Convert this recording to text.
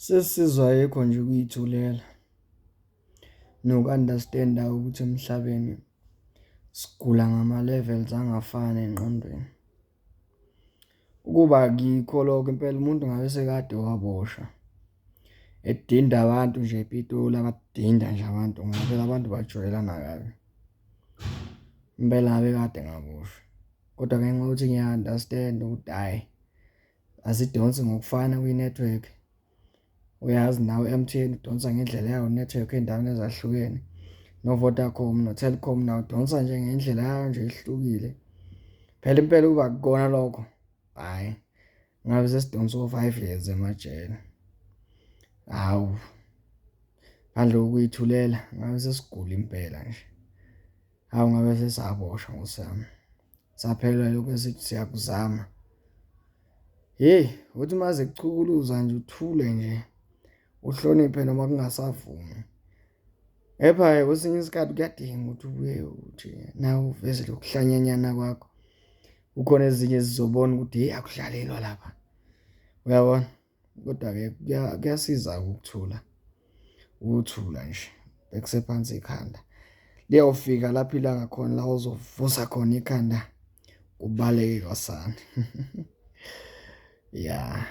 Sesizwa ayikho nje ukuyithulela noku-understand-a ukuthi emhlabeni sigula ngama-levels angafani engqondweni. Ukuba akikho lokho impela umuntu ngabe sekade waboshwa. Edinda abantu nje ePitoli, abadinda nje abantu ngoba phela abantu bajwayelana kabi. Impela ngabe kade ngaboshwa. Kodwa ngenxa yokuthi ngiya-understand ukuthi hhayi, azidonsi ngokufana kwi-network. Uyazi nawe u-M_T_N udonsa ngendlela yawo network ey'ndaweni ezahlukene. No-Vodacom no-Telkom nawo udonsa nje ngendlela yawo nje ehlukile. Phela impela ukuba akukona lokho, hhayi, ngabe sesidonsa o-5 years emajele. Hawu, ngaphandle kokuyithulela ngabe sesigula impela nje. Hawu, ngabe sesaboshwa Nkosi yami. Saphelelwa yilokhu esithi siyakuzama. Hheyi, uthi uma zikuchukuluza nje uthule nje, uhloniphe noma kungasavumi. Kepha-ke kwesinye isikhathi kuyadinga ukuthi ubuye uthi nawe uveze lokuhlanyanyana kwakho. Kukhona ezinye zizobona ukuthi hheyi akudlalelwa lapha. Uyabona? Kodwa-ke kuyasiza-ke ukuthula. Ukuthula nje, bekuse phansi ikhanda. Liyawufika lapho ilanga khona la uzovusa khona ikhanda, kubaleke kwasani. Ya.